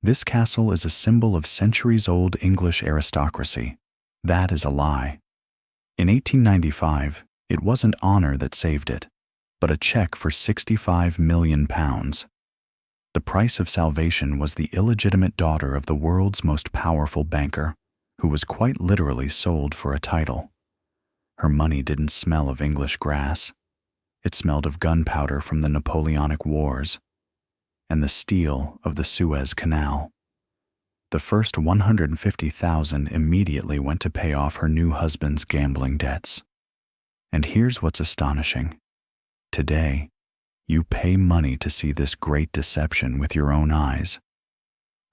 This castle is a symbol of centuries-old English aristocracy. That is a lie. In 1895, it wasn't honor that saved it, but a check for £65 million. The price of salvation was the illegitimate daughter of the world's most powerful banker, who was quite literally sold for a title. Her money didn't smell of English grass. It smelled of gunpowder from the Napoleonic Wars and the steel of the Suez Canal. The first $150,000 immediately went to pay off her new husband's gambling debts. And here's what's astonishing. Today, you pay money to see this great deception with your own eyes.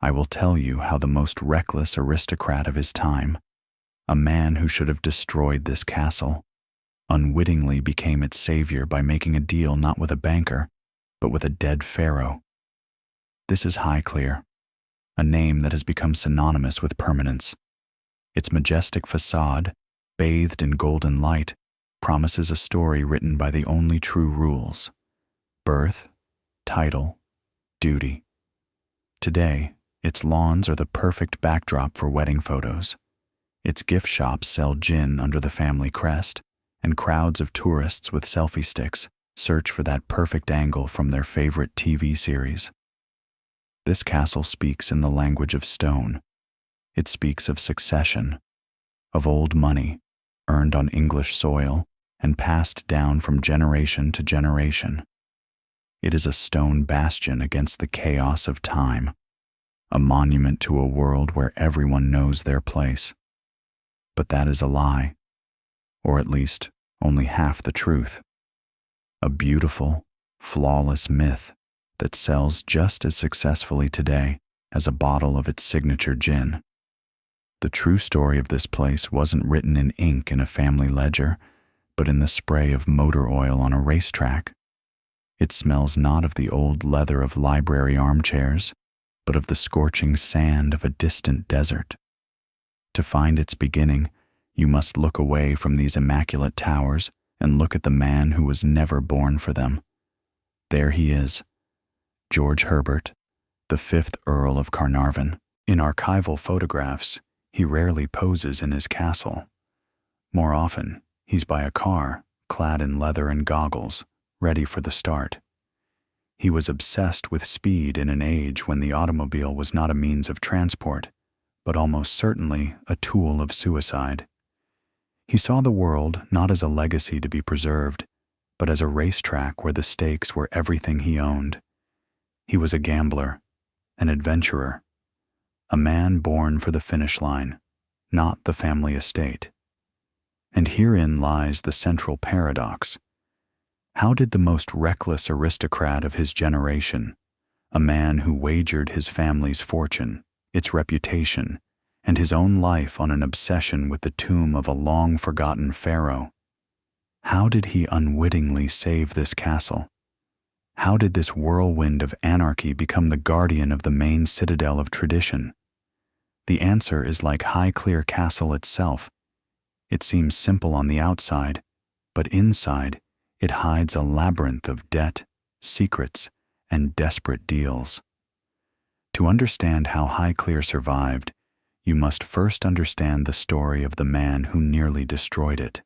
I will tell you how the most reckless aristocrat of his time, a man who should have destroyed this castle, unwittingly became its savior by making a deal not with a banker, but with a dead pharaoh. This is Highclere, a name that has become synonymous with permanence. Its majestic facade, bathed in golden light, promises a story written by the only true rules: birth, title, duty. Today, its lawns are the perfect backdrop for wedding photos. Its gift shops sell gin under the family crest, and crowds of tourists with selfie sticks search for that perfect angle from their favorite TV series. This castle speaks in the language of stone. It speaks of succession, of old money, earned on English soil and passed down from generation to generation. It is a stone bastion against the chaos of time, a monument to a world where everyone knows their place. But that is a lie, or at least only half the truth. A beautiful, flawless myth that sells just as successfully today as a bottle of its signature gin. The true story of this place wasn't written in ink in a family ledger, but in the spray of motor oil on a racetrack. It smells not of the old leather of library armchairs, but of the scorching sand of a distant desert. To find its beginning, you must look away from these immaculate towers and look at the man who was never born for them. There he is, George Herbert, the 5th Earl of Carnarvon. In archival photographs, he rarely poses in his castle. More often, he's by a car, clad in leather and goggles, ready for the start. He was obsessed with speed in an age when the automobile was not a means of transport, but almost certainly a tool of suicide. He saw the world not as a legacy to be preserved, but as a racetrack where the stakes were everything he owned. He was a gambler, an adventurer, a man born for the finish line, not the family estate. And herein lies the central paradox. How did the most reckless aristocrat of his generation, a man who wagered his family's fortune, its reputation, and his own life on an obsession with the tomb of a long-forgotten pharaoh, how did he unwittingly save this castle? How did this whirlwind of anarchy become the guardian of the main citadel of tradition? The answer is like Highclere Castle itself. It seems simple on the outside, but inside, it hides a labyrinth of debt, secrets, and desperate deals. To understand how Highclere survived, you must first understand the story of the man who nearly destroyed it.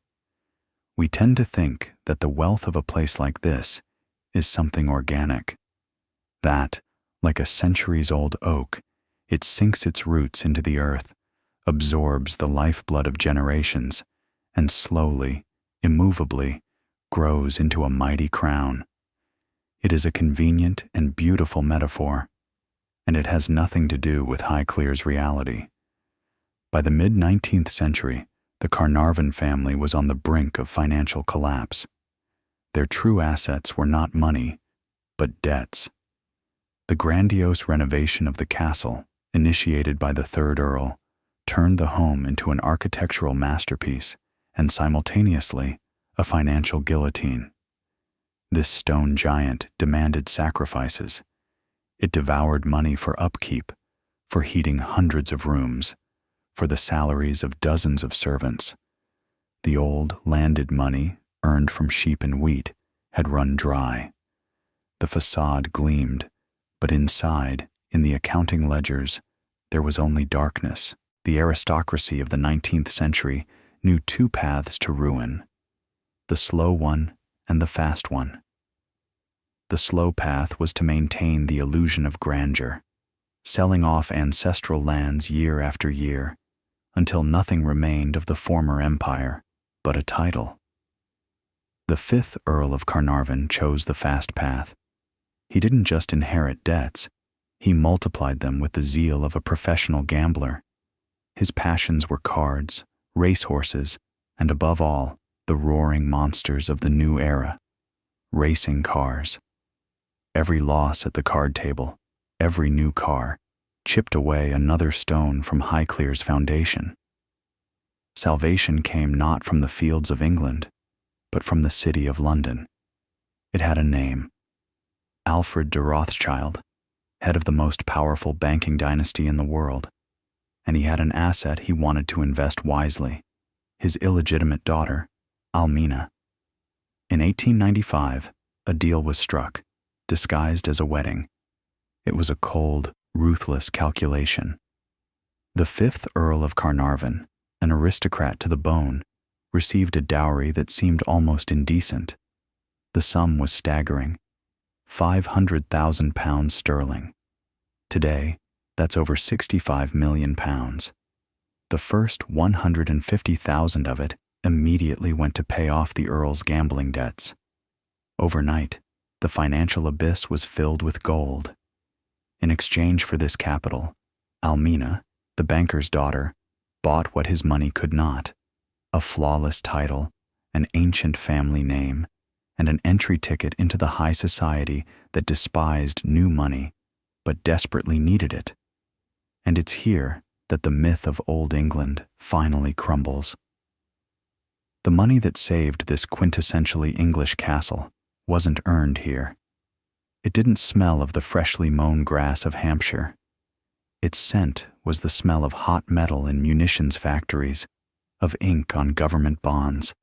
We tend to think that the wealth of a place like this is something organic, that, like a centuries-old oak, it sinks its roots into the earth, absorbs the lifeblood of generations, and slowly, immovably, grows into a mighty crown. It is a convenient and beautiful metaphor, and it has nothing to do with Highclere's reality. By the mid-19th century, the Carnarvon family was on the brink of financial collapse. Their true assets were not money, but debts. The grandiose renovation of the castle, initiated by the 3rd Earl, turned the home into an architectural masterpiece and simultaneously a financial guillotine. This stone giant demanded sacrifices. It devoured money for upkeep, for heating hundreds of rooms, for the salaries of dozens of servants. The old landed money, earned from sheep and wheat, had run dry. The facade gleamed, but inside In the accounting ledgers, there was only darkness. The aristocracy of the 19th century knew two paths to ruin: the slow one and the fast one. The slow path was to maintain the illusion of grandeur, selling off ancestral lands year after year, until nothing remained of the former empire but a title. The 5th Earl of Carnarvon chose the fast path. He didn't just inherit debts, he multiplied them with the zeal of a professional gambler. His passions were cards, racehorses, and above all, the roaring monsters of the new era: racing cars. Every loss at the card table, every new car, chipped away another stone from Highclere's foundation. Salvation came not from the fields of England, but from the city of London. It had a name: Alfred de Rothschild, head of the most powerful banking dynasty in the world. And he had an asset he wanted to invest wisely: his illegitimate daughter, Almina. In 1895, a deal was struck, disguised as a wedding. It was a cold, ruthless calculation. The 5th Earl of Carnarvon, an aristocrat to the bone, received a dowry that seemed almost indecent. The sum was staggering: £500,000 sterling. Today, that's over £65 million. The first 150,000 of it immediately went to pay off the Earl's gambling debts. Overnight, the financial abyss was filled with gold. In exchange for this capital, Almina, the banker's daughter, bought what his money could not: a flawless title, an ancient family name, and an entry ticket into the high society that despised new money, but desperately needed it. And it's here that the myth of Old England finally crumbles. The money that saved this quintessentially English castle wasn't earned here. It didn't smell of the freshly mown grass of Hampshire. Its scent was the smell of hot metal in munitions factories, of ink on government bonds,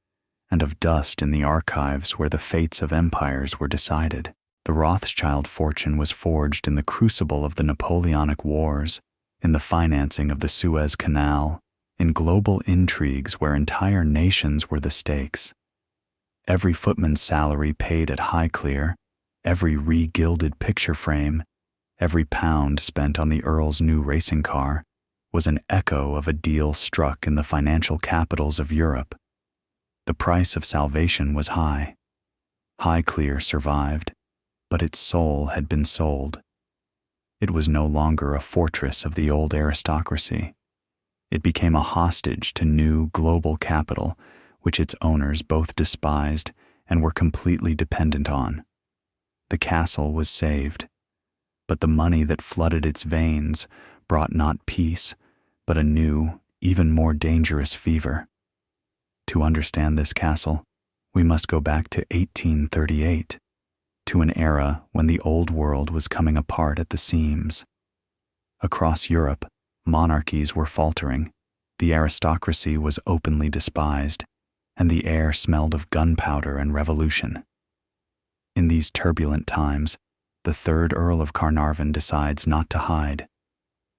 and of dust in the archives where the fates of empires were decided. The Rothschild fortune was forged in the crucible of the Napoleonic Wars, in the financing of the Suez Canal, in global intrigues where entire nations were the stakes. Every footman's salary paid at Highclere, every re-gilded picture frame, every pound spent on the Earl's new racing car, was an echo of a deal struck in the financial capitals of Europe. The price of salvation was high. Highclere survived, but its soul had been sold. It was no longer a fortress of the old aristocracy. It became a hostage to new global capital, which its owners both despised and were completely dependent on. The castle was saved, but the money that flooded its veins brought not peace, but a new, even more dangerous fever. To understand this castle, we must go back to 1838, to an era when the old world was coming apart at the seams. Across Europe, monarchies were faltering, the aristocracy was openly despised, and the air smelled of gunpowder and revolution. In these turbulent times, the 3rd Earl of Carnarvon decides not to hide.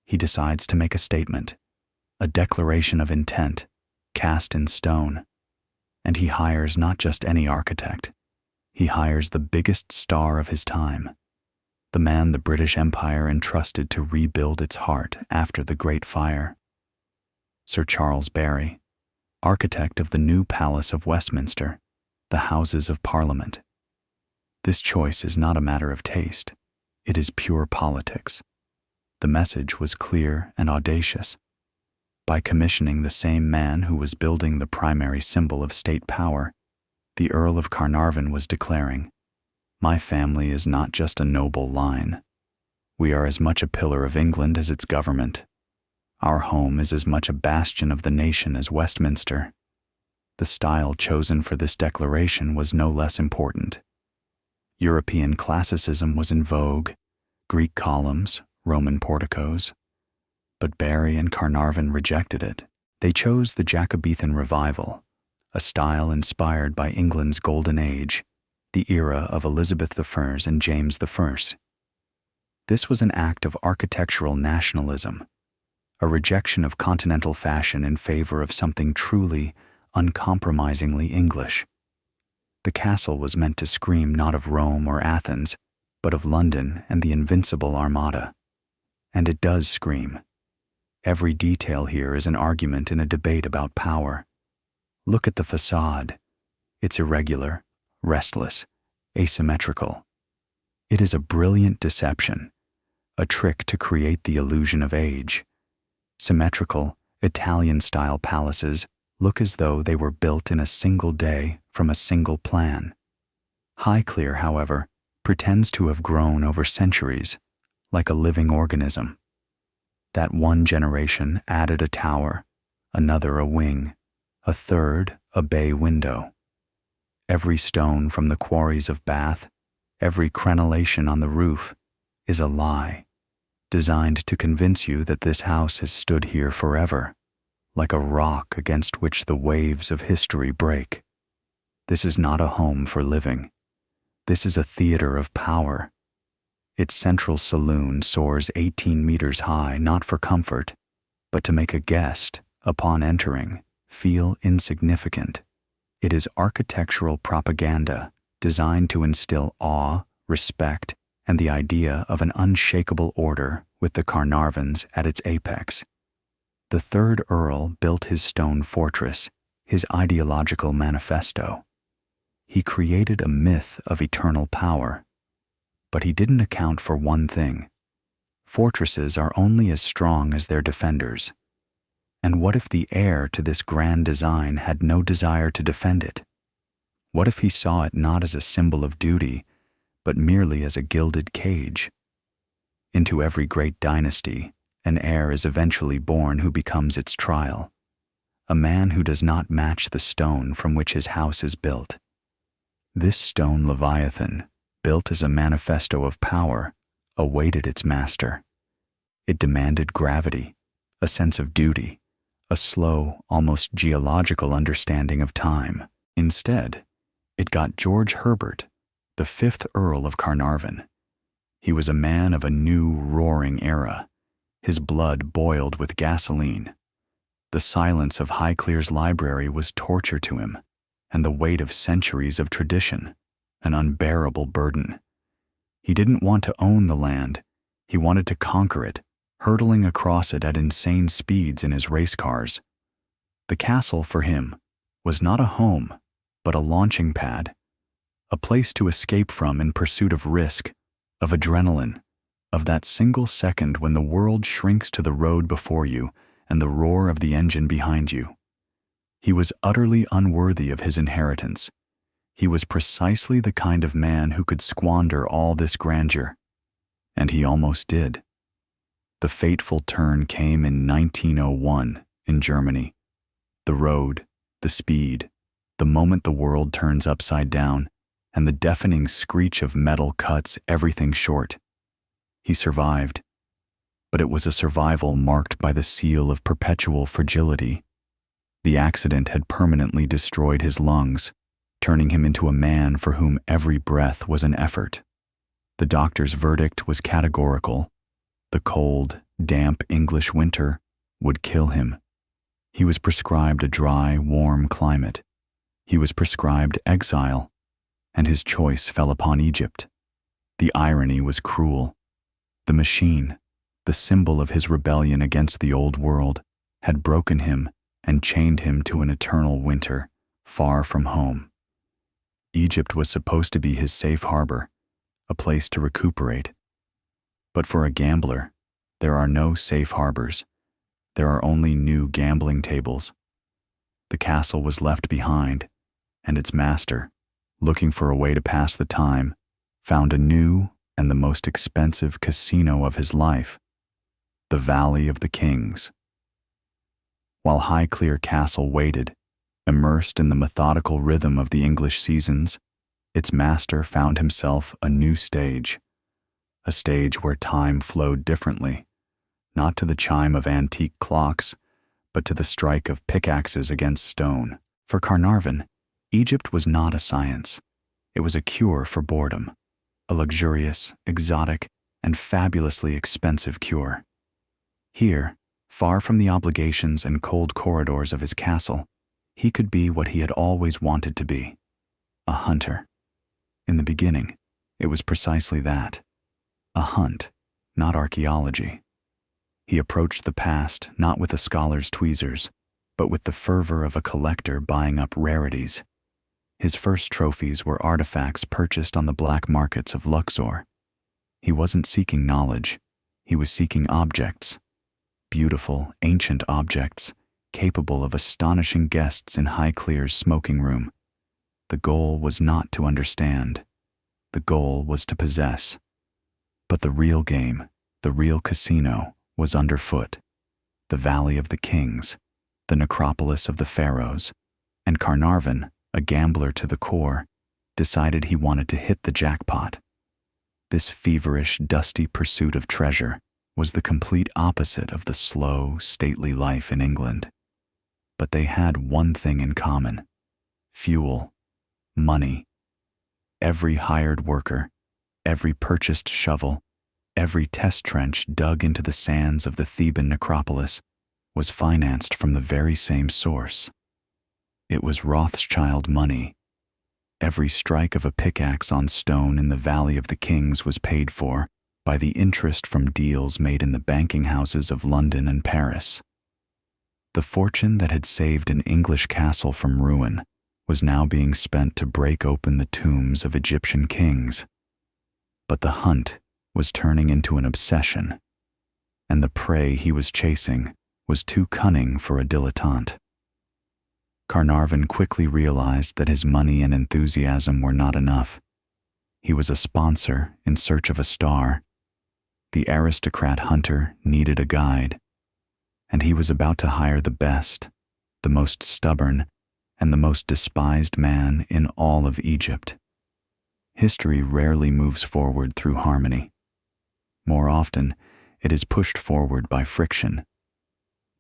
He decides to make a statement, a declaration of intent, cast in stone. And he hires not just any architect. He hires the biggest star of his time, the man the British Empire entrusted to rebuild its heart after the Great Fire. Sir Charles Barry, architect of the new Palace of Westminster, the Houses of Parliament. This choice is not a matter of taste. It is pure politics. The message was clear and audacious. By commissioning the same man who was building the primary symbol of state power, the Earl of Carnarvon was declaring, "My family is not just a noble line. We are as much a pillar of England as its government. Our home is as much a bastion of the nation as Westminster." The style chosen for this declaration was no less important. European classicism was in vogue, Greek columns, Roman porticos. But Barry and Carnarvon rejected it. They chose the Jacobean revival, a style inspired by England's Golden Age, the era of Elizabeth I and James I. This was an act of architectural nationalism, a rejection of continental fashion in favor of something truly, uncompromisingly English. The castle was meant to scream not of Rome or Athens, but of London and the invincible Armada. And it does scream. Every detail here is an argument in a debate about power. Look at the facade. It's irregular, restless, asymmetrical. It is a brilliant deception, a trick to create the illusion of age. Symmetrical, Italian-style palaces look as though they were built in a single day from a single plan. Highclere, however, pretends to have grown over centuries, like a living organism. That one generation added a tower, another a wing, a third a bay window. Every stone from the quarries of Bath, every crenellation on the roof, is a lie, designed to convince you that this house has stood here forever, like a rock against which the waves of history break. This is not a home for living. This is a theater of power. Its central saloon soars 18 meters high, not for comfort, but to make a guest, upon entering, feel insignificant. It is architectural propaganda designed to instill awe, respect, and the idea of an unshakable order with the Carnarvons at its apex. The third Earl built his stone fortress, his ideological manifesto. He created a myth of eternal power. But he didn't account for one thing. Fortresses are only as strong as their defenders. And what if the heir to this grand design had no desire to defend it? What if he saw it not as a symbol of duty, but merely as a gilded cage? Into every great dynasty, an heir is eventually born who becomes its trial, a man who does not match the stone from which his house is built. This stone Leviathan, built as a manifesto of power, awaited its master. It demanded gravity, a sense of duty, a slow, almost geological understanding of time. Instead, it got George Herbert, the 5th Earl of Carnarvon. He was a man of a new, roaring era. His blood boiled with gasoline. The silence of Highclere's library was torture to him, and the weight of centuries of tradition, an unbearable burden. He didn't want to own the land. He wanted to conquer it, hurtling across it at insane speeds in his race cars. The castle, for him, was not a home, but a launching pad, a place to escape from in pursuit of risk, of adrenaline, of that single second when the world shrinks to the road before you and the roar of the engine behind you. He was utterly unworthy of his inheritance. He was precisely the kind of man who could squander all this grandeur. And he almost did. The fateful turn came in 1901 in Germany. The road, the speed, the moment the world turns upside down, and the deafening screech of metal cuts everything short. He survived, but it was a survival marked by the seal of perpetual fragility. The accident had permanently destroyed his lungs, turning him into a man for whom every breath was an effort. The doctor's verdict was categorical. The cold, damp English winter would kill him. He was prescribed a dry, warm climate. He was prescribed exile, and his choice fell upon Egypt. The irony was cruel. The machine, the symbol of his rebellion against the old world, had broken him and chained him to an eternal winter, far from home. Egypt was supposed to be his safe harbor, a place to recuperate. But for a gambler, there are no safe harbors. There are only new gambling tables. The castle was left behind, and its master, looking for a way to pass the time, found a new and the most expensive casino of his life, the Valley of the Kings. While Highclere Castle waited, immersed in the methodical rhythm of the English seasons, its master found himself a new stage, a stage where time flowed differently, not to the chime of antique clocks, but to the strike of pickaxes against stone. For Carnarvon, Egypt was not a science. It was a cure for boredom, a luxurious, exotic, and fabulously expensive cure. Here, far from the obligations and cold corridors of his castle, he could be what he had always wanted to be: a hunter. In the beginning, it was precisely that: a hunt, not archaeology. He approached the past not with a scholar's tweezers, but with the fervor of a collector buying up rarities. His first trophies were artifacts purchased on the black markets of Luxor. He wasn't seeking knowledge, he was seeking objects. Beautiful, ancient objects, capable of astonishing guests in Highclere's smoking room. The goal was not to understand. The goal was to possess. But the real game, the real casino, was underfoot. The Valley of the Kings, the necropolis of the Pharaohs, and Carnarvon, a gambler to the core, decided he wanted to hit the jackpot. This feverish, dusty pursuit of treasure was the complete opposite of the slow, stately life in England. But they had one thing in common: fuel, money. Every hired worker, every purchased shovel, every test trench dug into the sands of the Theban necropolis was financed from the very same source. It was Rothschild money. Every strike of a pickaxe on stone in the Valley of the Kings was paid for by the interest from deals made in the banking houses of London and Paris. The fortune that had saved an English castle from ruin was now being spent to break open the tombs of Egyptian kings. But the hunt was turning into an obsession, and the prey he was chasing was too cunning for a dilettante. Carnarvon quickly realized that his money and enthusiasm were not enough. He was a sponsor in search of a star. The aristocrat hunter needed a guide, and he was about to hire the best, the most stubborn, and the most despised man in all of Egypt. History rarely moves forward through harmony. More often, it is pushed forward by friction.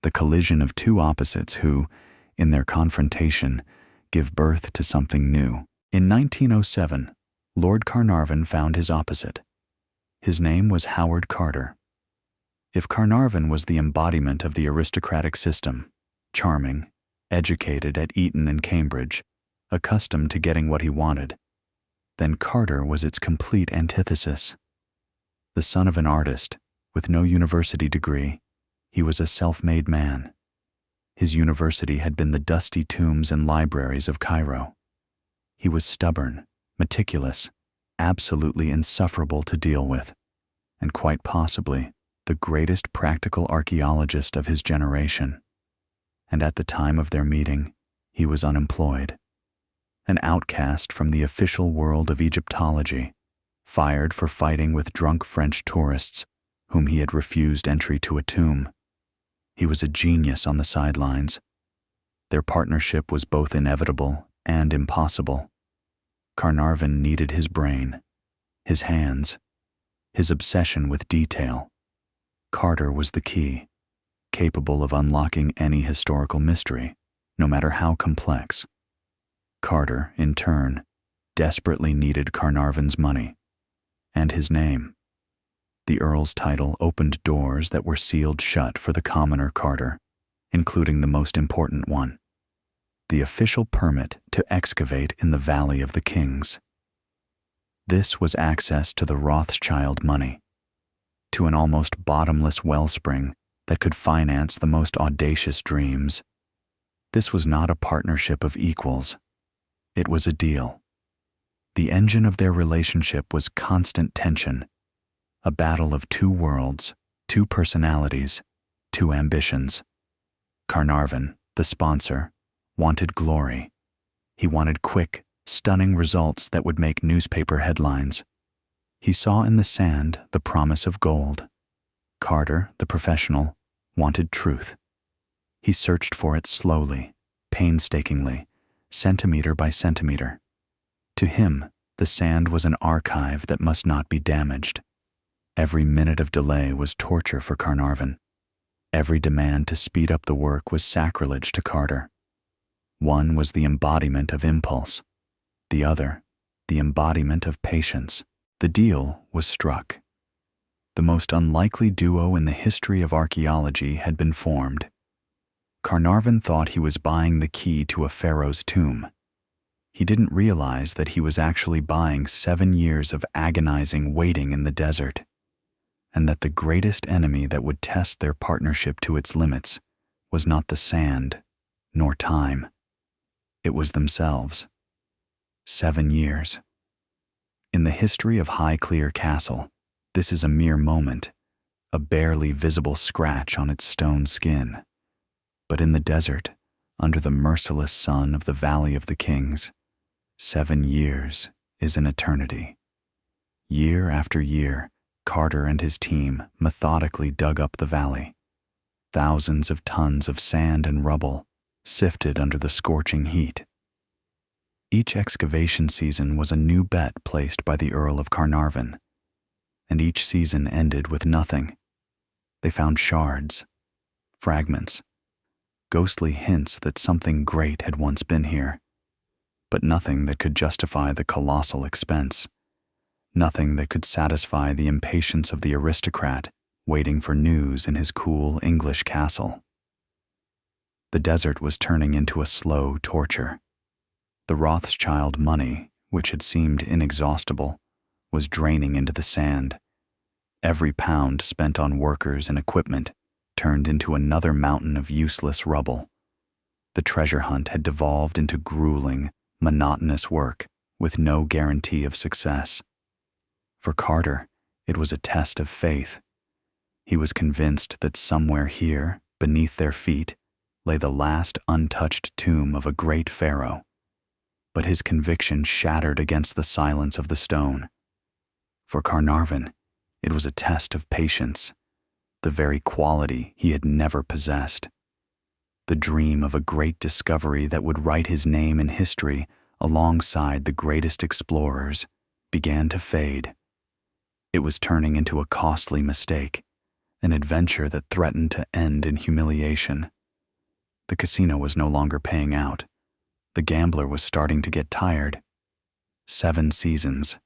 The collision of two opposites who, in their confrontation, give birth to something new. In 1907, Lord Carnarvon found his opposite. His name was Howard Carter. If Carnarvon was the embodiment of the aristocratic system, charming, educated at Eton and Cambridge, accustomed to getting what he wanted, then Carter was its complete antithesis. The son of an artist, with no university degree, he was a self-made man. His university had been the dusty tombs and libraries of Cairo. He was stubborn, meticulous, absolutely insufferable to deal with, and quite possibly the greatest practical archaeologist of his generation. And at the time of their meeting, he was unemployed. An outcast from the official world of Egyptology, fired for fighting with drunk French tourists whom he had refused entry to a tomb. He was a genius on the sidelines. Their partnership was both inevitable and impossible. Carnarvon needed his brain, his hands, his obsession with detail. Carter was the key, capable of unlocking any historical mystery, no matter how complex. Carter, in turn, desperately needed Carnarvon's money, and his name. The Earl's title opened doors that were sealed shut for the commoner Carter, including the most important one: the official permit to excavate in the Valley of the Kings. This was access to the Rothschild money, to an almost bottomless wellspring that could finance the most audacious dreams. This was not a partnership of equals. It was a deal. The engine of their relationship was constant tension, a battle of two worlds, two personalities, two ambitions. Carnarvon, the sponsor, wanted glory. He wanted quick, stunning results that would make newspaper headlines. He saw in the sand the promise of gold. Carter, the professional, wanted truth. He searched for it slowly, painstakingly, centimeter by centimeter. To him, the sand was an archive that must not be damaged. Every minute of delay was torture for Carnarvon. Every demand to speed up the work was sacrilege to Carter. One was the embodiment of impulse, the other, the embodiment of patience. The deal was struck. The most unlikely duo in the history of archaeology had been formed. Carnarvon thought he was buying the key to a pharaoh's tomb. He didn't realize that he was actually buying 7 years of agonizing waiting in the desert, and that the greatest enemy that would test their partnership to its limits was not the sand, nor time. It was themselves. 7 years. In the history of Highclere Castle, this is a mere moment, a barely visible scratch on its stone skin. But in the desert, under the merciless sun of the Valley of the Kings, 7 years is an eternity. Year after year, Carter and his team methodically dug up the valley. Thousands of tons of sand and rubble sifted under the scorching heat. Each excavation season was a new bet placed by the Earl of Carnarvon, and each season ended with nothing. They found shards, fragments, ghostly hints that something great had once been here, but nothing that could justify the colossal expense, nothing that could satisfy the impatience of the aristocrat waiting for news in his cool English castle. The desert was turning into a slow torture. The Rothschild money, which had seemed inexhaustible, was draining into the sand. Every pound spent on workers and equipment turned into another mountain of useless rubble. The treasure hunt had devolved into grueling, monotonous work with no guarantee of success. For Carter, it was a test of faith. He was convinced that somewhere here, beneath their feet, lay the last untouched tomb of a great pharaoh. But his conviction shattered against the silence of the stone. For Carnarvon, it was a test of patience, the very quality he had never possessed. The dream of a great discovery that would write his name in history alongside the greatest explorers began to fade. It was turning into a costly mistake, an adventure that threatened to end in humiliation. The casino was no longer paying out. The gambler was starting to get tired. 7 seasons,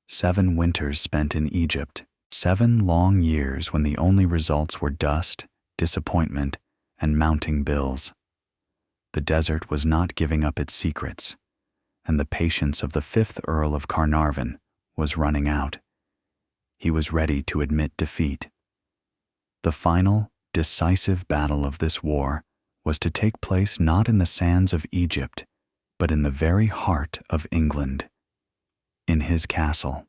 7 winters spent in Egypt, 7 long years when the only results were dust, disappointment, and mounting bills. The desert was not giving up its secrets, and the patience of the 5th Earl of Carnarvon was running out. He was ready to admit defeat. The final, decisive battle of this war was to take place not in the sands of Egypt, but in the very heart of England, in his castle.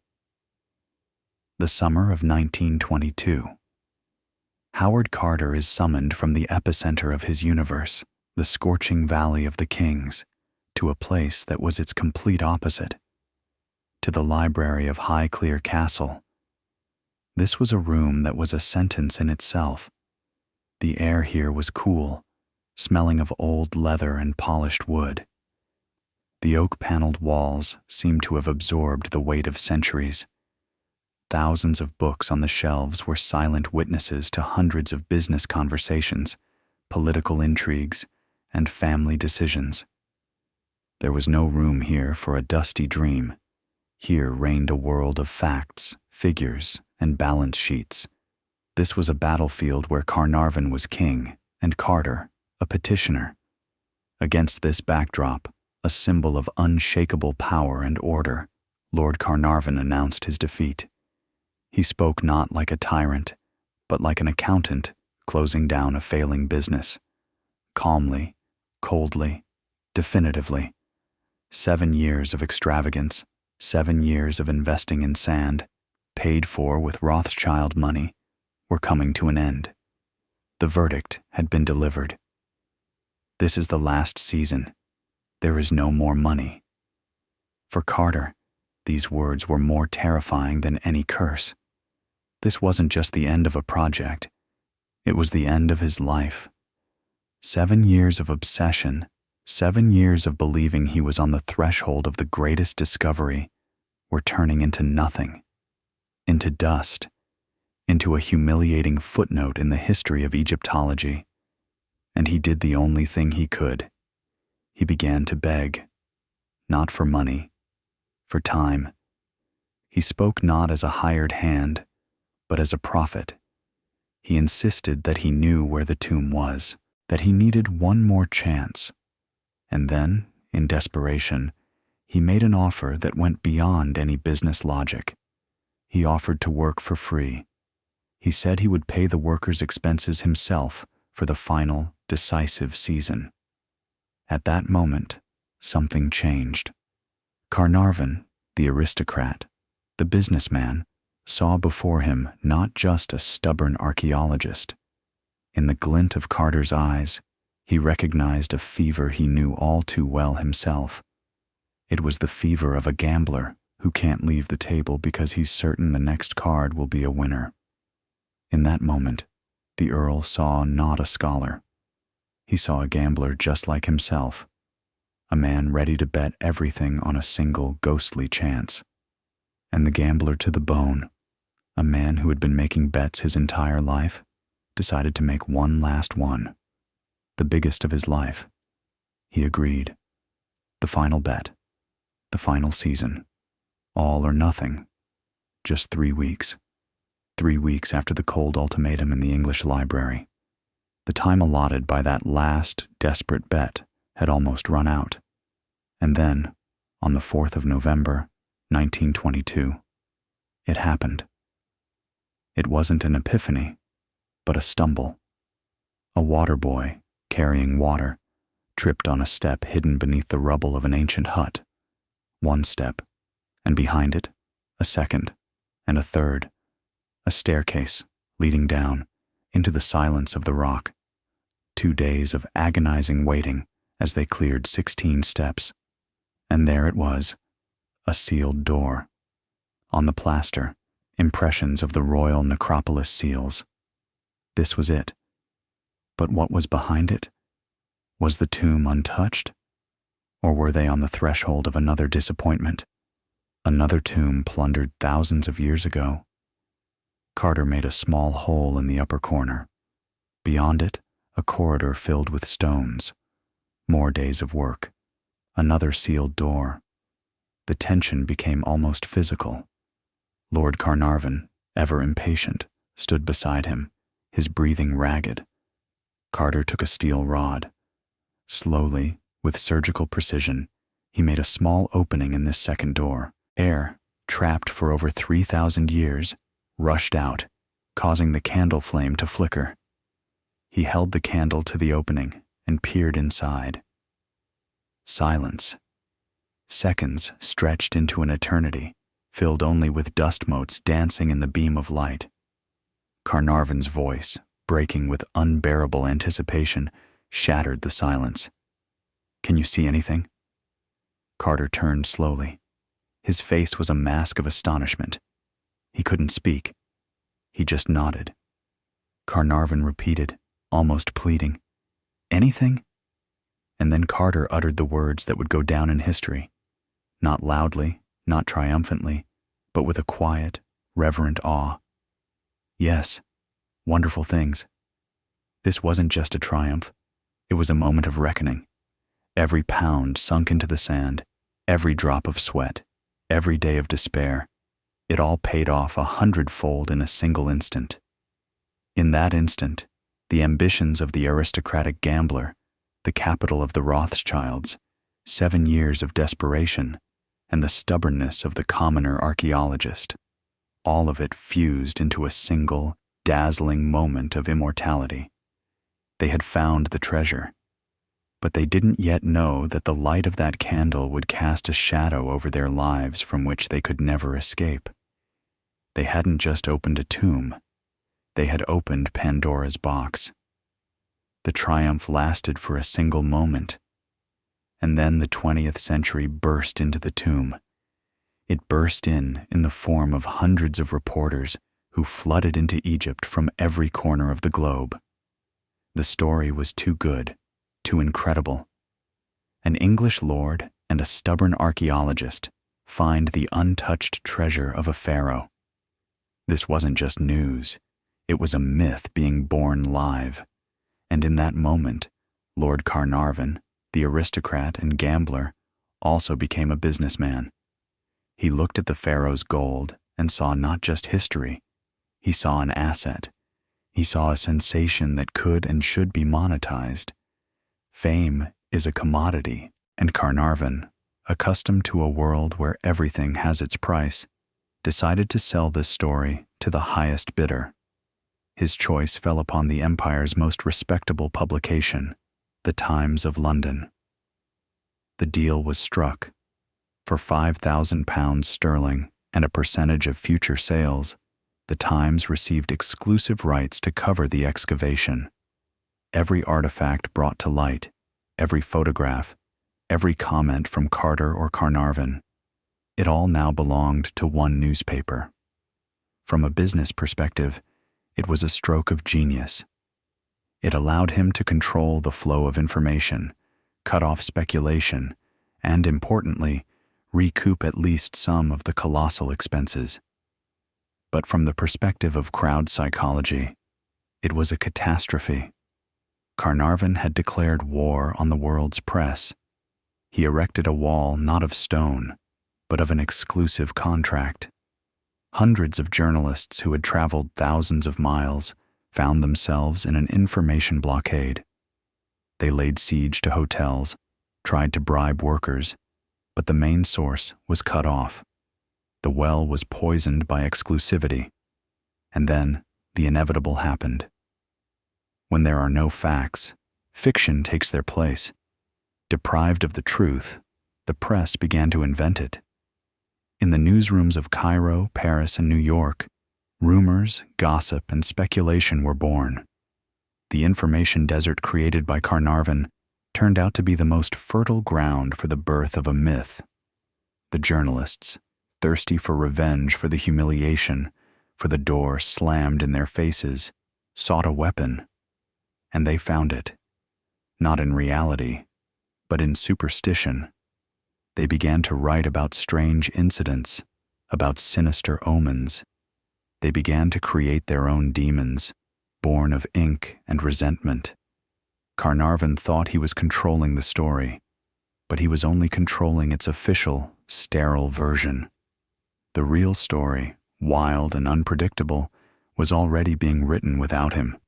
The summer of 1922. Howard Carter is summoned from the epicenter of his universe, the scorching Valley of the Kings, to a place that was its complete opposite, to the library of Highclere Castle. This was a room that was a sentence in itself. The air here was cool, smelling of old leather and polished wood. The oak-paneled walls seemed to have absorbed the weight of centuries. Thousands of books on the shelves were silent witnesses to hundreds of business conversations, political intrigues, and family decisions. There was no room here for a dusty dream. Here reigned a world of facts, figures, and balance sheets. This was a battlefield where Carnarvon was king and Carter a petitioner. Against this backdrop, a symbol of unshakable power and order, Lord Carnarvon announced his defeat. He spoke not like a tyrant, but like an accountant closing down a failing business. Calmly, coldly, definitively. 7 years of extravagance, 7 years of investing in sand, paid for with Rothschild money, were coming to an end. The verdict had been delivered. This is the last season. There is no more money. For Carter, these words were more terrifying than any curse. This wasn't just the end of a project. It was the end of his life. 7 years of obsession, 7 years of believing he was on the threshold of the greatest discovery, were turning into nothing, into dust, into a humiliating footnote in the history of Egyptology. And he did the only thing he could. He began to beg, not for money, for time. He spoke not as a hired hand, but as a prophet. He insisted that he knew where the tomb was, that he needed one more chance. And then, in desperation, he made an offer that went beyond any business logic. He offered to work for free. He said he would pay the workers' expenses himself for the final, decisive season. At that moment, something changed. Carnarvon, the aristocrat, the businessman, saw before him not just a stubborn archaeologist. In the glint of Carter's eyes, he recognized a fever he knew all too well himself. It was the fever of a gambler who can't leave the table because he's certain the next card will be a winner. In that moment, the Earl saw not a scholar. He saw a gambler just like himself, a man ready to bet everything on a single ghostly chance. And the gambler to the bone, a man who had been making bets his entire life, decided to make one last one, the biggest of his life. He agreed. The final bet, the final season, all or nothing, just 3 weeks. 3 weeks after the cold ultimatum in the English library. The time allotted by that last, desperate bet had almost run out. And then, on the 4th of November, 1922, it happened. It wasn't an epiphany, but a stumble. A water boy, carrying water, tripped on a step hidden beneath the rubble of an ancient hut. One step, and behind it, a second, and a third. A staircase leading down into the silence of the rock. 2 days of agonizing waiting as they cleared 16 steps. And there it was, a sealed door. On the plaster, impressions of the royal necropolis seals. This was it. But what was behind it? Was the tomb untouched? Or were they on the threshold of another disappointment? Another tomb plundered thousands of years ago. Carter made a small hole in the upper corner. Beyond it, a corridor filled with stones. More days of work. Another sealed door. The tension became almost physical. Lord Carnarvon, ever impatient, stood beside him, his breathing ragged. Carter took a steel rod. Slowly, with surgical precision, he made a small opening in this second door. Air, trapped for over 3,000 years, rushed out, causing the candle flame to flicker. He held the candle to the opening and peered inside. Silence. Seconds stretched into an eternity, filled only with dust motes dancing in the beam of light. Carnarvon's voice, breaking with unbearable anticipation, shattered the silence. "Can you see anything?" Carter turned slowly. His face was a mask of astonishment. He couldn't speak. He just nodded. Carnarvon repeated, almost pleading, "Anything?" And then Carter uttered the words that would go down in history, not loudly, not triumphantly, but with a quiet, reverent awe. Yes, wonderful things. This wasn't just a triumph. It was a moment of reckoning. Every pound sunk into the sand, every drop of sweat, every day of despair, it all paid off 100-fold in a single instant. In that instant, the ambitions of the aristocratic gambler, the capital of the Rothschilds, 7 years of desperation, and the stubbornness of the commoner archaeologist, all of it fused into a single, dazzling moment of immortality. They had found the treasure, but they didn't yet know that the light of that candle would cast a shadow over their lives from which they could never escape. They hadn't just opened a tomb. They had opened Pandora's box. The triumph lasted for a single moment, and then the 20th century burst into the tomb. It burst in the form of hundreds of reporters who flooded into Egypt from every corner of the globe. The story was too good, too incredible. An English lord and a stubborn archaeologist find the untouched treasure of a pharaoh. This wasn't just news. It was a myth being born live. And in that moment, Lord Carnarvon, the aristocrat and gambler, also became a businessman. He looked at the pharaoh's gold and saw not just history, He saw an asset. He saw a sensation that could and should be monetized. Fame is a commodity, and Carnarvon, accustomed to a world where everything has its price, decided to sell this story to the highest bidder. His choice fell upon the empire's most respectable publication, the Times of London. The deal was struck. For £5,000 sterling and a percentage of future sales, the Times received exclusive rights to cover the excavation. Every artifact brought to light, every photograph, every comment from Carter or Carnarvon, it all now belonged to one newspaper. From a business perspective, it was a stroke of genius. It allowed him to control the flow of information, cut off speculation, and, importantly, recoup at least some of the colossal expenses. But from the perspective of crowd psychology, it was a catastrophe. Carnarvon had declared war on the world's press. He erected a wall not of stone, but of an exclusive contract. Hundreds of journalists who had traveled thousands of miles found themselves in an information blockade. They laid siege to hotels, tried to bribe workers, but the main source was cut off. The well was poisoned by exclusivity. And then the inevitable happened. When there are no facts, fiction takes their place. Deprived of the truth, the press began to invent it. In the newsrooms of Cairo, Paris, and New York, rumors, gossip, and speculation were born. The information desert created by Carnarvon turned out to be the most fertile ground for the birth of a myth. The journalists, thirsty for revenge for the humiliation, for the door slammed in their faces, sought a weapon, and they found it. Not in reality, but in superstition. They began to write about strange incidents, about sinister omens. They began to create their own demons, born of ink and resentment. Carnarvon thought he was controlling the story, but he was only controlling its official, sterile version. The real story, wild and unpredictable, was already being written without him.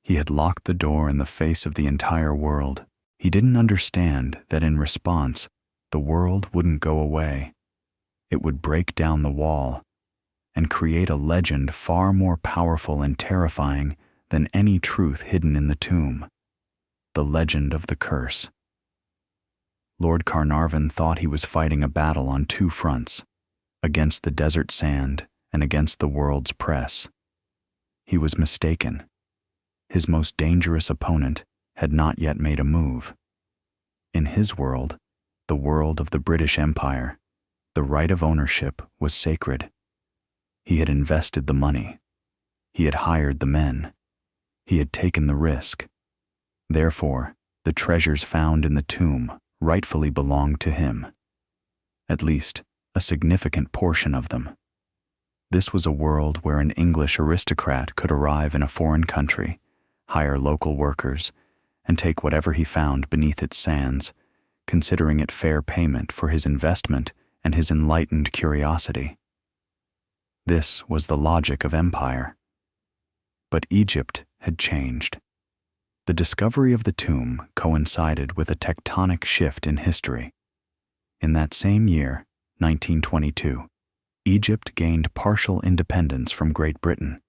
He had locked the door in the face of the entire world. He didn't understand that in response, the world wouldn't go away. It would break down the wall and create a legend far more powerful and terrifying than any truth hidden in the tomb. The legend of the curse. Lord Carnarvon thought he was fighting a battle on two fronts, against the desert sand and against the world's press. He was mistaken. His most dangerous opponent had not yet made a move. In his world, the world of the British Empire, the right of ownership was sacred. He had invested the money. He had hired the men. He had taken the risk. Therefore, the treasures found in the tomb rightfully belonged to him. At least, a significant portion of them. This was a world where an English aristocrat could arrive in a foreign country, hire local workers, and take whatever he found beneath its sands, considering it fair payment for his investment and his enlightened curiosity. This was the logic of empire. But Egypt had changed. The discovery of the tomb coincided with a tectonic shift in history. In that same year, 1922, Egypt gained partial independence from Great Britain,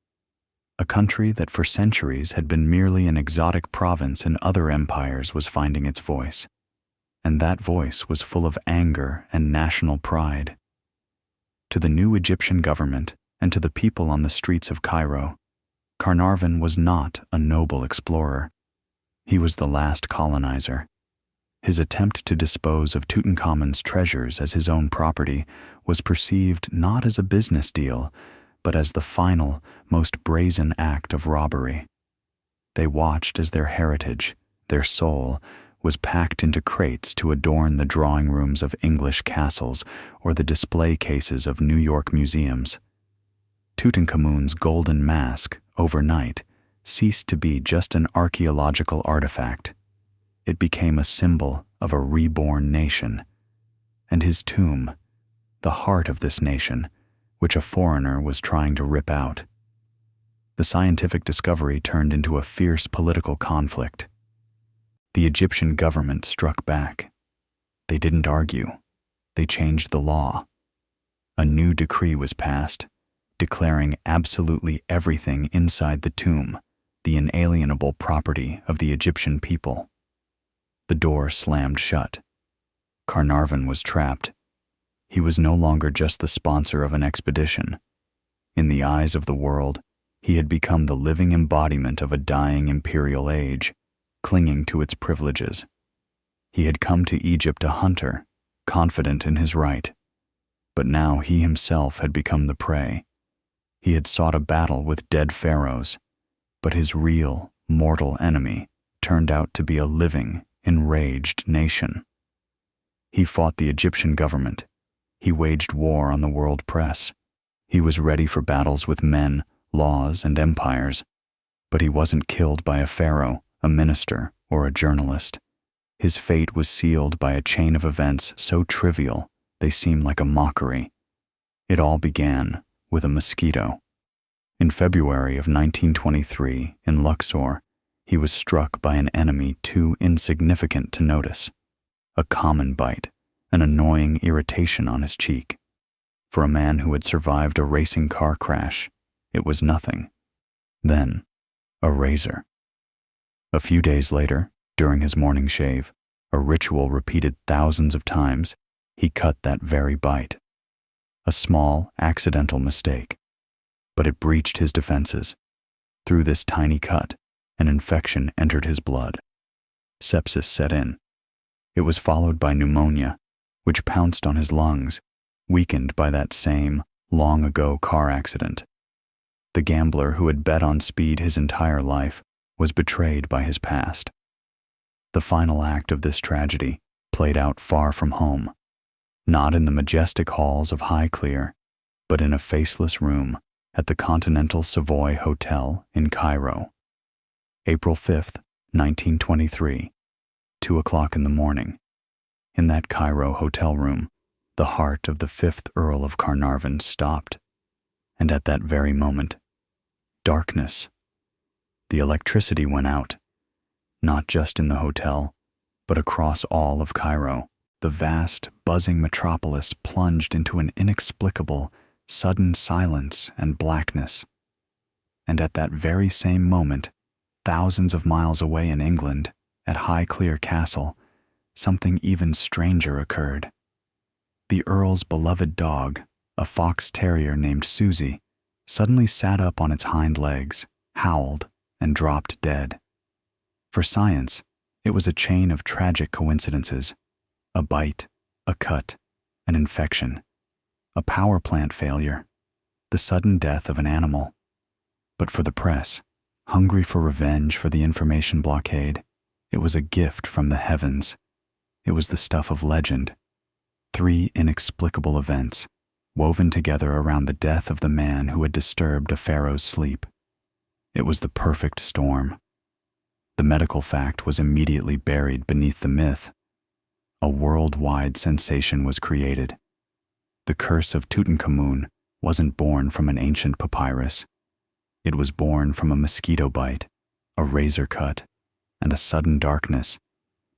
a country that for centuries had been merely an exotic province in other empires was finding its voice. And that voice was full of anger and national pride. To the new Egyptian government and to the people on the streets of Cairo, Carnarvon was not a noble explorer. He was the last colonizer. His attempt to dispose of Tutankhamun's treasures as his own property was perceived not as a business deal, but as the final, most brazen act of robbery. They watched as their heritage, their soul, was packed into crates to adorn the drawing rooms of English castles or the display cases of New York museums. Tutankhamun's golden mask, overnight, ceased to be just an archaeological artifact. It became a symbol of a reborn nation. And his tomb, the heart of this nation, which a foreigner was trying to rip out, the scientific discovery turned into a fierce political conflict. The Egyptian government struck back. They didn't argue. They changed the law. A new decree was passed, declaring absolutely everything inside the tomb the inalienable property of the Egyptian people. The door slammed shut. Carnarvon was trapped. He was no longer just the sponsor of an expedition. In the eyes of the world, he had become the living embodiment of a dying imperial age, clinging to its privileges. He had come to Egypt a hunter, confident in his right. But now he himself had become the prey. He had sought a battle with dead pharaohs, but his real, mortal enemy turned out to be a living, enraged nation. He fought the Egyptian government. He waged war on the world press. He was ready for battles with men, laws, and empires. But he wasn't killed by a pharaoh, a minister, or a journalist. His fate was sealed by a chain of events so trivial they seem like a mockery. It all began with a mosquito. In February of 1923, in Luxor, he was struck by an enemy too insignificant to notice. A common bite, an annoying irritation on his cheek. For a man who had survived a racing car crash, it was nothing. Then, a razor. A few days later, during his morning shave, a ritual repeated thousands of times, he cut that very bite. A small, accidental mistake. But it breached his defenses. Through this tiny cut, an infection entered his blood. Sepsis set in. It was followed by pneumonia, which pounced on his lungs, weakened by that same, long-ago car accident. The gambler who had bet on speed his entire life was betrayed by his past. The final act of this tragedy played out far from home, not in the majestic halls of Highclere, but in a faceless room at the Continental Savoy Hotel in Cairo. April 5th, 1923, 2 o'clock in the morning. In that Cairo hotel room, the heart of the 5th Earl of Carnarvon stopped, and at that very moment, darkness. The electricity went out, not just in the hotel, but across all of Cairo. The vast, buzzing metropolis plunged into an inexplicable, sudden silence and blackness. And at that very same moment, thousands of miles away in England, at Highclere Castle, something even stranger occurred. The Earl's beloved dog, a fox terrier named Susie, suddenly sat up on its hind legs, howled, and dropped dead. For science, it was a chain of tragic coincidences. A bite, a cut, an infection, a power plant failure, the sudden death of an animal. But for the press, hungry for revenge for the information blockade, it was a gift from the heavens. It was the stuff of legend. 3 inexplicable events, woven together around the death of the man who had disturbed a pharaoh's sleep. It was the perfect storm. The medical fact was immediately buried beneath the myth. A worldwide sensation was created. The curse of Tutankhamun wasn't born from an ancient papyrus. It was born from a mosquito bite, a razor cut, and a sudden darkness,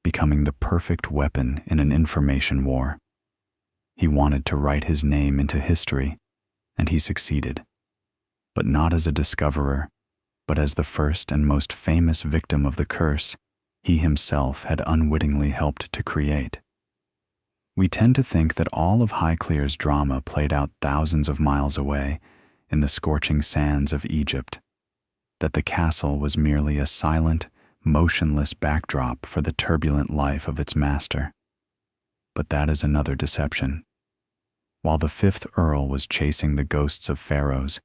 becoming the perfect weapon in an information war. He wanted to write his name into history, and he succeeded. But not as a discoverer, but as the first and most famous victim of the curse he himself had unwittingly helped to create. We tend to think that all of Highclere's drama played out thousands of miles away in the scorching sands of Egypt, that the castle was merely a silent, motionless backdrop for the turbulent life of its master. But that is another deception. While the 5th Earl was chasing the ghosts of pharaohs,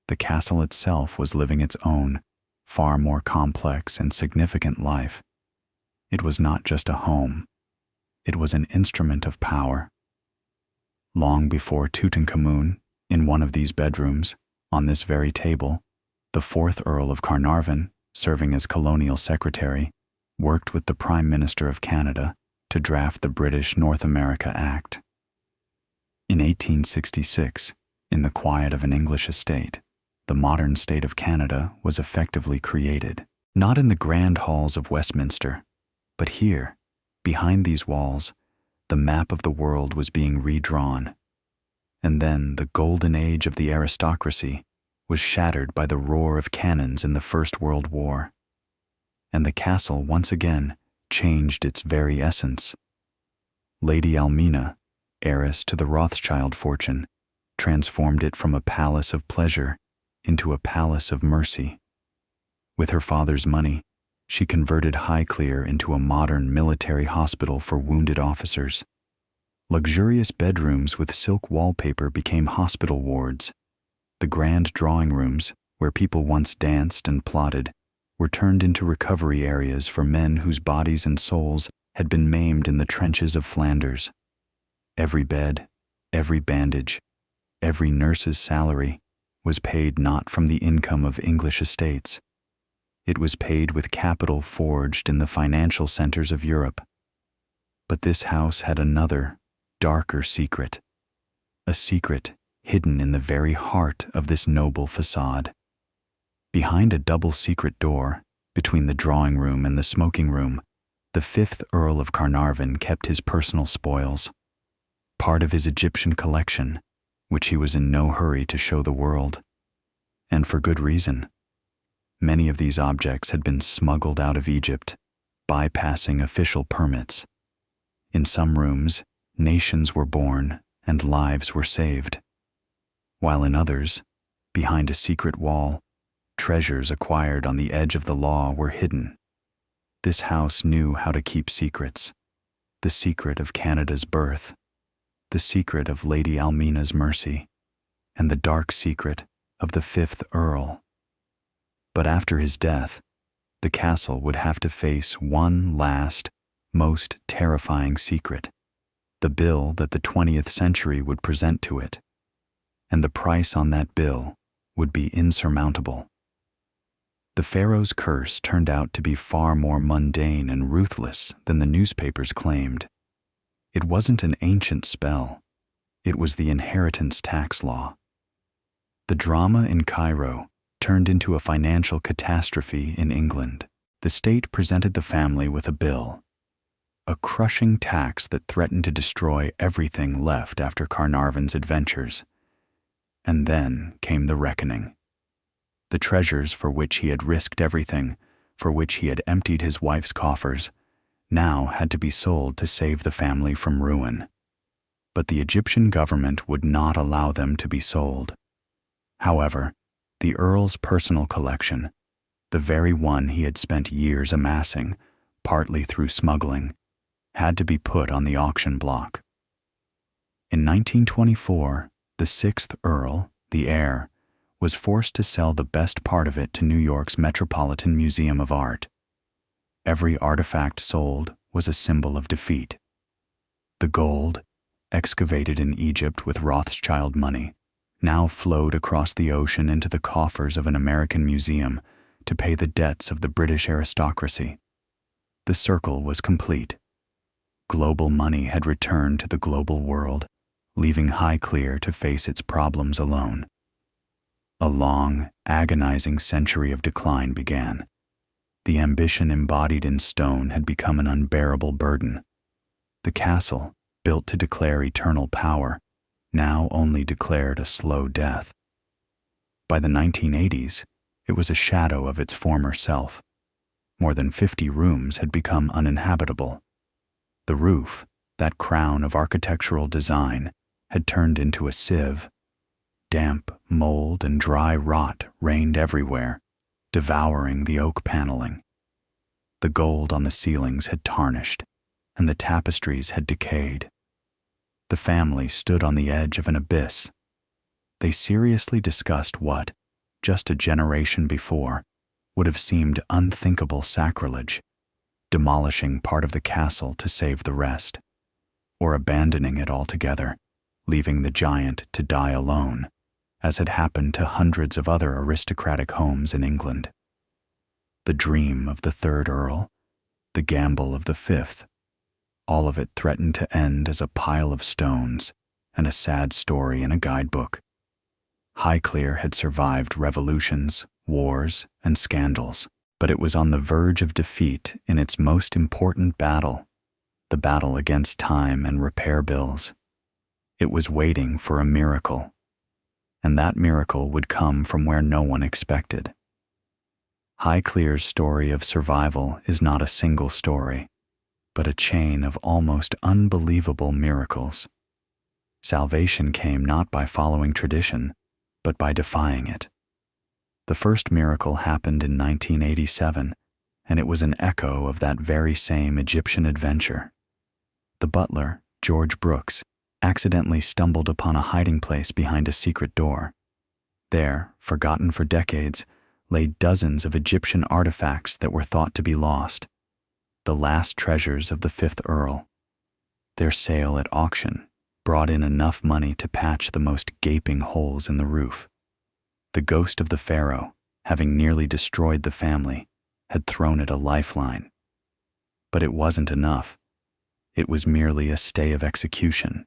the castle itself was living its own, far more complex and significant life. It was not just a home. It was an instrument of power. Long before Tutankhamun, in one of these bedrooms, on this very table, the 4th Earl of Carnarvon, serving as colonial secretary, worked with the Prime Minister of Canada to draft the British North America Act. In 1866, in the quiet of an English estate, the modern state of Canada was effectively created, not in the grand halls of Westminster, but here, behind these walls, the map of the world was being redrawn. And then the golden age of the aristocracy was shattered by the roar of cannons in the First World War. And the castle once again changed its very essence. Lady Almina, heiress to the Rothschild fortune, transformed it from a palace of pleasure into a palace of mercy. With her father's money, she converted Highclere into a modern military hospital for wounded officers. Luxurious bedrooms with silk wallpaper became hospital wards. The grand drawing rooms, where people once danced and plotted, were turned into recovery areas for men whose bodies and souls had been maimed in the trenches of Flanders. Every bed, every bandage, every nurse's salary was paid not from the income of English estates. It was paid with capital forged in the financial centers of Europe. But this house had another, darker secret, a secret hidden in the very heart of this noble facade. Behind a double secret door, between the drawing room and the smoking room, the 5th Earl of Carnarvon kept his personal spoils, part of his Egyptian collection, which he was in no hurry to show the world. And for good reason. Many of these objects had been smuggled out of Egypt, bypassing official permits. In some rooms, nations were born and lives were saved, while in others, behind a secret wall, treasures acquired on the edge of the law were hidden. This house knew how to keep secrets, the secret of Canada's birth, the secret of Lady Almina's mercy, and the dark secret of the 5th Earl. But after his death, the castle would have to face one last, most terrifying secret, the bill that the 20th century would present to it. And the price on that bill would be insurmountable. The Pharaoh's curse turned out to be far more mundane and ruthless than the newspapers claimed. It wasn't an ancient spell. It was the inheritance tax law. The drama in Cairo turned into a financial catastrophe in England. The state presented the family with a bill, a crushing tax that threatened to destroy everything left after Carnarvon's adventures. And then came the reckoning. The treasures for which he had risked everything, for which he had emptied his wife's coffers, now had to be sold to save the family from ruin. But the Egyptian government would not allow them to be sold. However, the Earl's personal collection, the very one he had spent years amassing, partly through smuggling, had to be put on the auction block. In 1924, the 6th Earl, the heir, was forced to sell the best part of it to New York's Metropolitan Museum of Art. Every artifact sold was a symbol of defeat. The gold, excavated in Egypt with Rothschild money, now flowed across the ocean into the coffers of an American museum to pay the debts of the British aristocracy. The circle was complete. Global money had returned to the global world, leaving Highclere to face its problems alone. A long, agonizing century of decline began. The ambition embodied in stone had become an unbearable burden. The castle, built to declare eternal power, now only declared a slow death. By the 1980s, it was a shadow of its former self. More than 50 rooms had become uninhabitable. The roof, that crown of architectural design, had turned into a sieve. Damp, mold, and dry rot reigned everywhere, devouring the oak paneling. The gold on the ceilings had tarnished, and the tapestries had decayed. The family stood on the edge of an abyss. They seriously discussed what, just a generation before, would have seemed unthinkable sacrilege, demolishing part of the castle to save the rest, or abandoning it altogether, leaving the giant to die alone, as had happened to hundreds of other aristocratic homes in England. The dream of the 3rd Earl, the gamble of the 5th, all of it threatened to end as a pile of stones and a sad story in a guidebook. Highclere had survived revolutions, wars, and scandals, but it was on the verge of defeat in its most important battle, the battle against time and repair bills. It was waiting for a miracle, and that miracle would come from where no one expected. Highclere's story of survival is not a single story, but a chain of almost unbelievable miracles. Salvation came not by following tradition, but by defying it. The first miracle happened in 1987, and it was an echo of that very same Egyptian adventure. The butler, George Brooks, accidentally stumbled upon a hiding place behind a secret door. There, forgotten for decades, lay dozens of Egyptian artifacts that were thought to be lost, the last treasures of the 5th Earl. Their sale at auction brought in enough money to patch the most gaping holes in the roof. The ghost of the Pharaoh, having nearly destroyed the family, had thrown it a lifeline. But it wasn't enough. It was merely a stay of execution.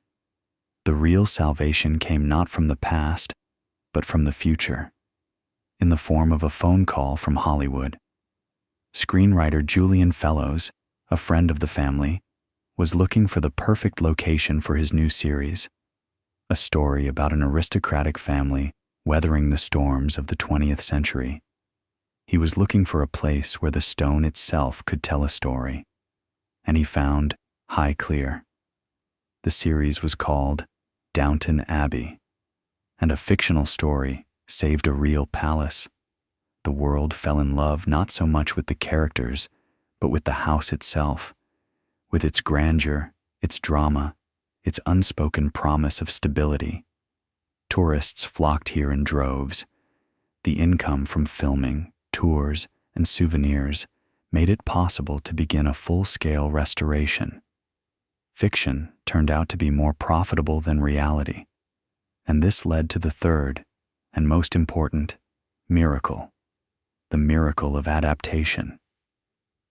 The real salvation came not from the past, but from the future, in the form of a phone call from Hollywood. Screenwriter Julian Fellowes, a friend of the family, was looking for the perfect location for his new series, a story about an aristocratic family weathering the storms of the 20th century. He was looking for a place where the stone itself could tell a story, and he found Highclere. The series was called Downton Abbey, and a fictional story saved a real palace. The world fell in love not so much with the characters, but with the house itself, with its grandeur, its drama, its unspoken promise of stability. Tourists flocked here in droves. The income from filming, tours, and souvenirs made it possible to begin a full-scale restoration. Fiction turned out to be more profitable than reality, and this led to the third, and most important, miracle, the miracle of adaptation.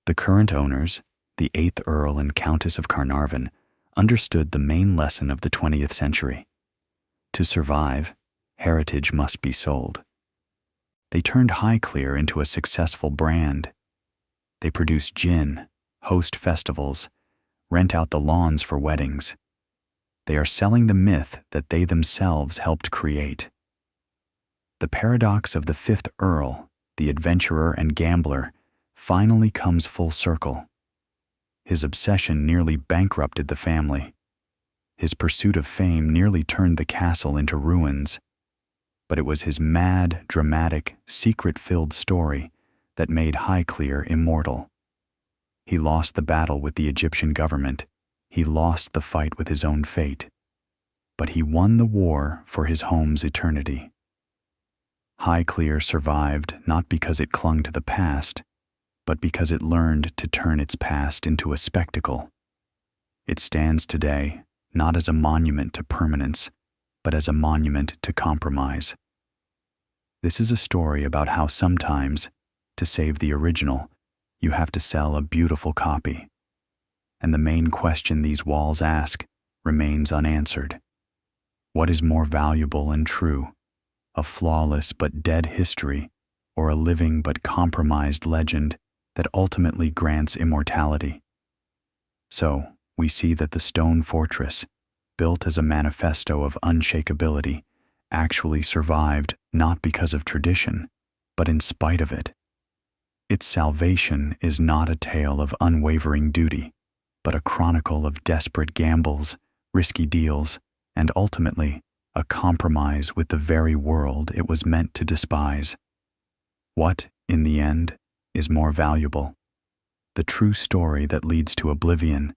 The current owners, the 8th Earl and Countess of Carnarvon, understood the main lesson of the 20th century. To survive, heritage must be sold. They turned Highclere into a successful brand. They produce gin, host festivals, rent out the lawns for weddings. They are selling the myth that they themselves helped create. The paradox of the 5th Earl, the adventurer and gambler, finally comes full circle. His obsession nearly bankrupted the family. His pursuit of fame nearly turned the castle into ruins. But it was his mad, dramatic, secret-filled story that made Highclere immortal. He lost the battle with the Egyptian government. He lost the fight with his own fate. But he won the war for his home's eternity. Highclere survived not because it clung to the past, but because it learned to turn its past into a spectacle. It stands today not as a monument to permanence, but as a monument to compromise. This is a story about how sometimes, to save the original, you have to sell a beautiful copy. And the main question these walls ask remains unanswered. What is more valuable and true, a flawless but dead history, or a living but compromised legend that ultimately grants immortality? So, we see that the stone fortress, built as a manifesto of unshakability, actually survived not because of tradition, but in spite of it. Its salvation is not a tale of unwavering duty, but a chronicle of desperate gambles, risky deals, and ultimately, a compromise with the very world it was meant to despise. What, in the end, is more valuable? The true story that leads to oblivion,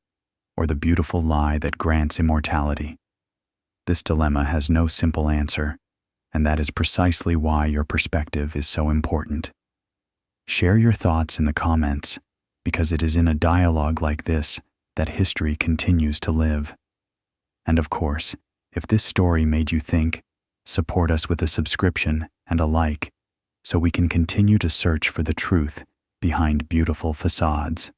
or the beautiful lie that grants immortality? This dilemma has no simple answer, and that is precisely why your perspective is so important. Share your thoughts in the comments, because it is in a dialogue like this that history continues to live. And of course, if this story made you think, support us with a subscription and a like, so we can continue to search for the truth behind beautiful facades.